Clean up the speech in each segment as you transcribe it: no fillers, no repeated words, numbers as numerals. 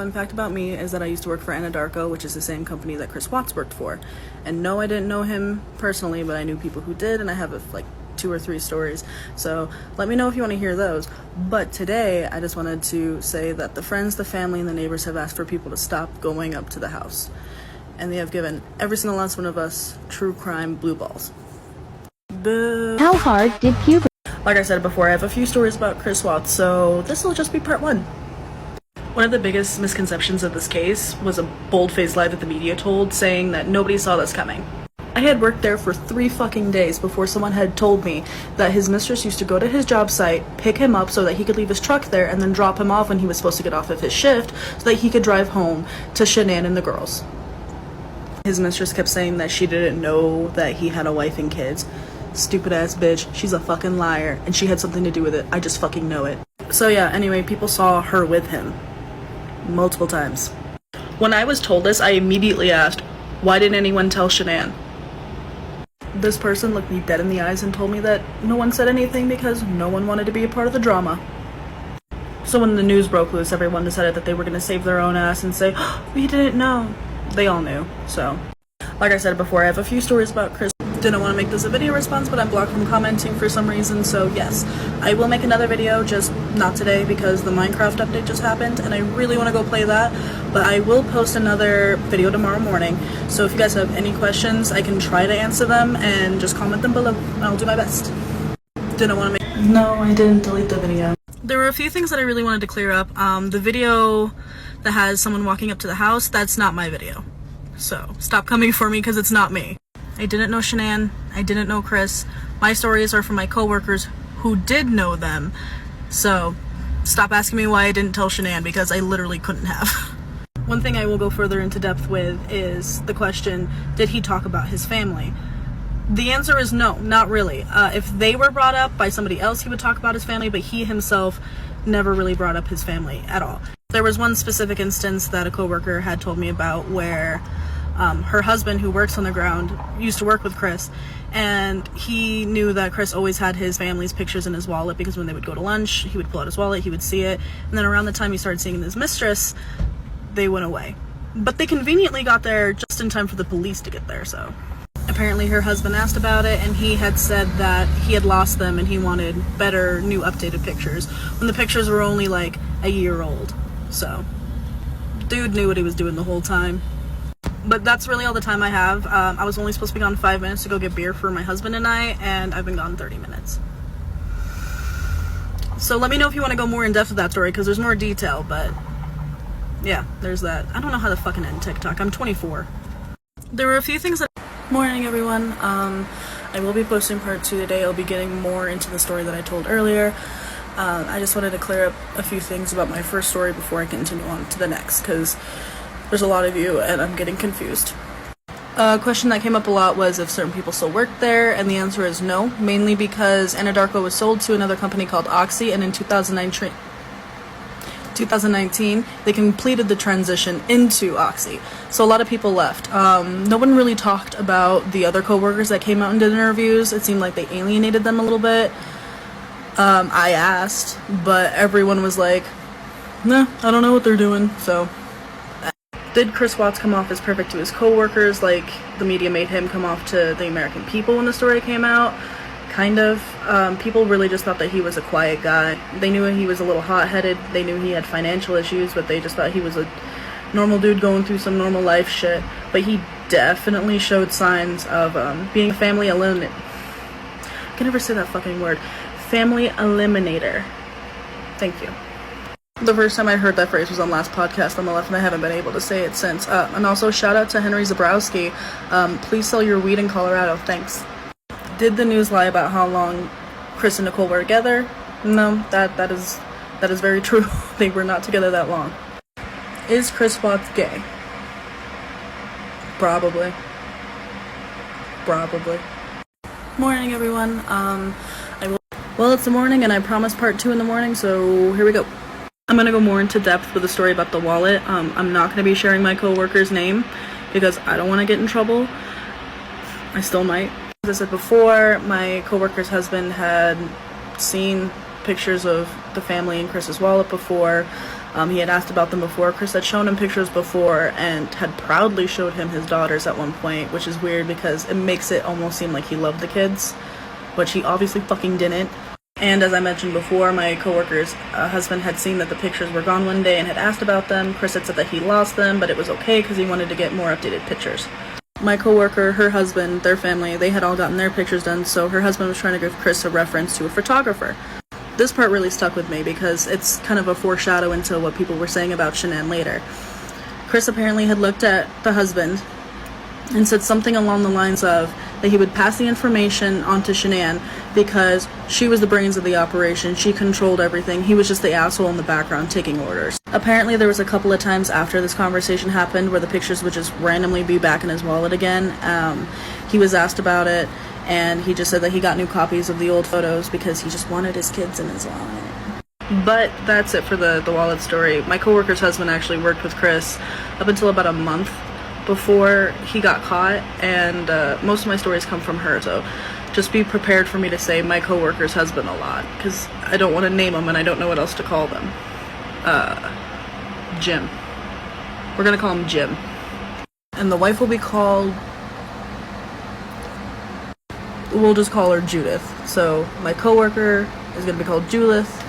fun fact about me is that I used to work for Anadarko, which is the same company that Chris Watts worked for. And no, I didn't know him personally, but I knew people who did, and I have like 2 or 3 stories. So let me know if you want to hear those. But today, I just wanted to say that the friends, the family, and the neighbors have asked for people to stop going up to the house. And they have given every single last one of us true crime blue balls. Boo. How hard did puberty? Like I said before, I have a few stories about Chris Watts, so this will just be part 1. One of the biggest misconceptions of this case was a bold-faced lie that the media told, saying that nobody saw this coming. I had worked there for 3 fucking days before someone had told me that his mistress used to go to his job site, pick him up so that he could leave his truck there, and then drop him off when he was supposed to get off of his shift so that he could drive home to Shanann and the girls. His mistress kept saying that she didn't know that he had a wife and kids. Stupid ass bitch. She's a fucking liar, and she had something to do with it. I just fucking know it. So yeah, anyway, people saw her with him multiple times. When I was told this, I immediately asked, why didn't anyone tell Shanann? This person looked me dead in the eyes and told me that no one said anything because no one wanted to be a part of the drama. So when the news broke loose, everyone decided that they were going to save their own ass and say, oh, we didn't know. They all knew. So like I said before, I have a few stories about Chris. Didn't want to make this a video response, but I'm blocked from commenting for some reason, so yes, I will make another video, just not today because the Minecraft update just happened and I really want to go play that, but I will post another video tomorrow morning, so if you guys have any questions, I can try to answer them and just comment them below and I'll do my best. Didn't want to make— No, I didn't delete the video. There were a few things that I really wanted to clear up. The video that has someone walking up to the house, that's not my video, so stop coming for me because it's not me. I didn't know Shanann, I didn't know Chris. My stories are from my coworkers who did know them. So stop asking me why I didn't tell Shanann because I literally couldn't have. One thing I will go further into depth with is the question, did he talk about his family? The answer is no, not really. If they were brought up by somebody else, he would talk about his family, but he himself never really brought up his family at all. There was one specific instance that a coworker had told me about where her husband, who works on the ground, used to work with Chris, and he knew that Chris always had his family's pictures in his wallet because when they would go to lunch, he would pull out his wallet, he would see it, and then around the time he started seeing his mistress, they went away. But they conveniently got there just in time for the police to get there, so. Apparently her husband asked about it, and he had said that he had lost them and he wanted better, new, updated pictures, when the pictures were only like a year old. So, dude knew what he was doing the whole time. But that's really all the time I have. I was only supposed to be gone 5 minutes to go get beer for my husband and I, and I've been gone 30 minutes. So let me know if you want to go more in depth with that story, because there's more detail, but yeah, there's that. I don't know how to fucking end TikTok. I'm 24. There were a few things that— Morning, everyone. I will be posting part 2 today. I'll be getting more into the story that I told earlier. I just wanted to clear up a few things about my first story before I continue on to the next, because there's a lot of you and I'm getting confused. A question that came up a lot was if certain people still worked there, and the answer is no, mainly because Anadarko was sold to another company called Oxy, and in 2019 they completed the transition into Oxy, so a lot of people left. No one really talked about the other co-workers that came out and did interviews. It seemed like they alienated them a little bit. I asked, but everyone was like, nah, I don't know what they're doing, so. Did Chris Watts come off as perfect to his co-workers, like the media made him come off to the American people when the story came out? Kind of. People really just thought that he was a quiet guy. They knew he was a little hot-headed, they knew he had financial issues, but they just thought he was a normal dude going through some normal life shit. But he definitely showed signs of being a family eliminator. I can never say that fucking word. Family eliminator. Thank you. The first time I heard that phrase was on last podcast on the left, and I haven't been able to say it since. And also, shout out to Henry Zabrowski. Please sell your weed in Colorado. Thanks. Did the news lie about how long Chris and Nichol were together? No, that is very true. They were not together that long. Is Chris Watts gay? Probably. Morning, everyone. Well, it's the morning, and I promised part 2 in the morning, so here we go. I'm going to go more into depth with the story about the wallet. I'm not going to be sharing my co-worker's name because I don't want to get in trouble. I still might. As I said before, my co-worker's husband had seen pictures of the family in Chris's wallet before. He had asked about them before. Chris had shown him pictures before and had proudly showed him his daughters at one point, which is weird because it makes it almost seem like he loved the kids, which he obviously fucking didn't. And as I mentioned before, my coworker's husband had seen that the pictures were gone one day and had asked about them. Chris had said that he lost them, but it was okay because he wanted to get more updated pictures. My coworker, her husband, their family, they had all gotten their pictures done, so her husband was trying to give Chris a reference to a photographer. This part really stuck with me because it's kind of a foreshadow into what people were saying about Shanann later. Chris apparently had looked at the husband and said something along the lines of that he would pass the information on to Shanann because she was the brains of the operation, she controlled everything, he was just the asshole in the background taking orders. Apparently there was a couple of times after this conversation happened where the pictures would just randomly be back in his wallet again. He was asked about it, and he just said that he got new copies of the old photos because he just wanted his kids in his wallet. But that's it for the wallet story. My coworker's husband actually worked with Chris up until about a month before he got caught, and most of my stories come from her, so just be prepared for me to say my coworker's husband a lot, because I don't want to name him and I don't know what else to call them. Jim. We're gonna call him Jim. And the wife will be called, we'll just call her Judith. So my coworker is gonna be called Judith,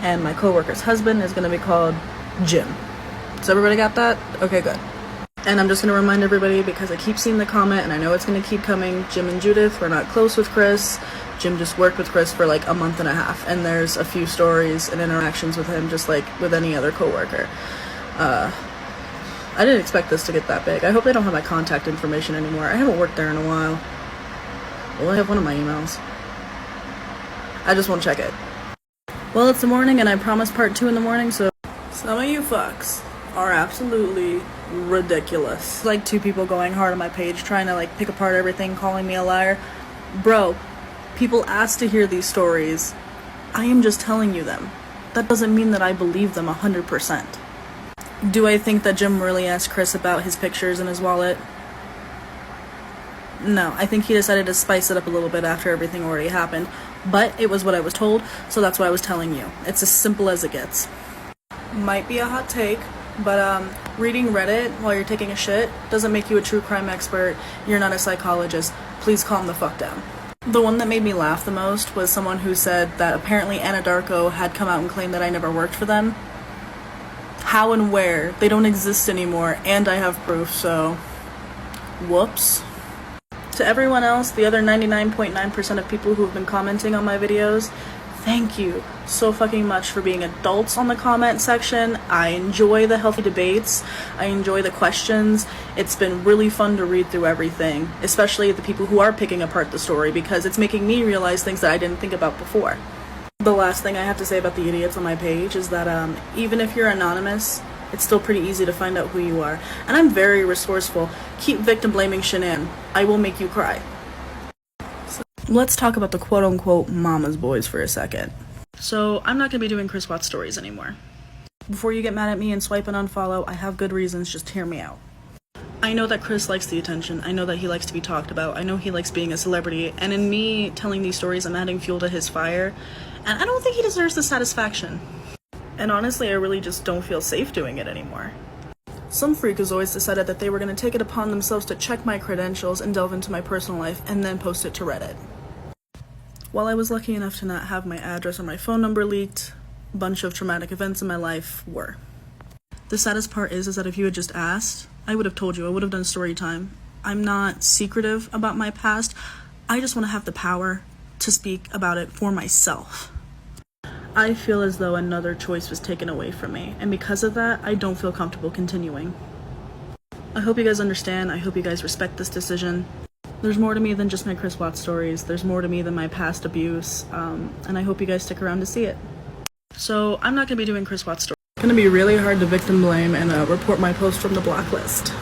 and my coworker's husband is gonna be called Jim. So everybody got that? Okay, good. And I'm just going to remind everybody, because I keep seeing the comment and I know it's going to keep coming, Jim and Judith were not close with Chris. Jim just worked with Chris for like a month and a half, and there's a few stories and interactions with him just like with any other coworker. I didn't expect this to get that big. I hope they don't have my contact information anymore. I haven't worked there in a while. Well, I have one of my emails. I just won't check it. Well, it's the morning and I promised part 2 in the morning, so some of you fucks are absolutely ridiculous. Like 2 people going hard on my page trying to like pick apart everything, calling me a liar. Bro, people ask to hear these stories. I am just telling you them. That doesn't mean that I believe them 100%. Do I think that Jim really asked Chris about his pictures in his wallet? No, I think he decided to spice it up a little bit after everything already happened, but it was what I was told, so that's why I was telling you. It's as simple as it gets. Might be a hot take, but reading Reddit while you're taking a shit doesn't make you a true crime expert. You're not a psychologist. Please calm the fuck down. The one that made me laugh the most was someone who said that apparently Anadarko had come out and claimed that I never worked for them. How and where? They don't exist anymore, and I have proof, so whoops. To everyone else, the other 99.9% of people who have been commenting on my videos, thank you so fucking much for being adults on the comment section. I enjoy the healthy debates. I enjoy the questions. It's been really fun to read through everything, especially the people who are picking apart the story, because it's making me realize things that I didn't think about before. The last thing I have to say about the idiots on my page is that even if you're anonymous, it's still pretty easy to find out who you are. And I'm very resourceful. Keep victim blaming Shanann. I will make you cry. Let's talk about the quote-unquote mama's boys for a second. So, I'm not going to be doing Chris Watts stories anymore. Before you get mad at me and swipe and unfollow, I have good reasons, just hear me out. I know that Chris likes the attention, I know that he likes to be talked about, I know he likes being a celebrity, and in me telling these stories, I'm adding fuel to his fire, and I don't think he deserves the satisfaction. And honestly, I really just don't feel safe doing it anymore. Some freakazoids decided that they were going to take it upon themselves to check my credentials and delve into my personal life, and then post it to Reddit. While I was lucky enough to not have my address or my phone number leaked, a bunch of traumatic events in my life were. The saddest part is that if you had just asked, I would have told you, I would have done story time. I'm not secretive about my past, I just want to have the power to speak about it for myself. I feel as though another choice was taken away from me, and because of that, I don't feel comfortable continuing. I hope you guys understand, I hope you guys respect this decision. There's more to me than just my Chris Watts stories. There's more to me than my past abuse, and I hope you guys stick around to see it. So, I'm not going to be doing Chris Watts stories. It's going to be really hard to victim blame and report my post from the blacklist.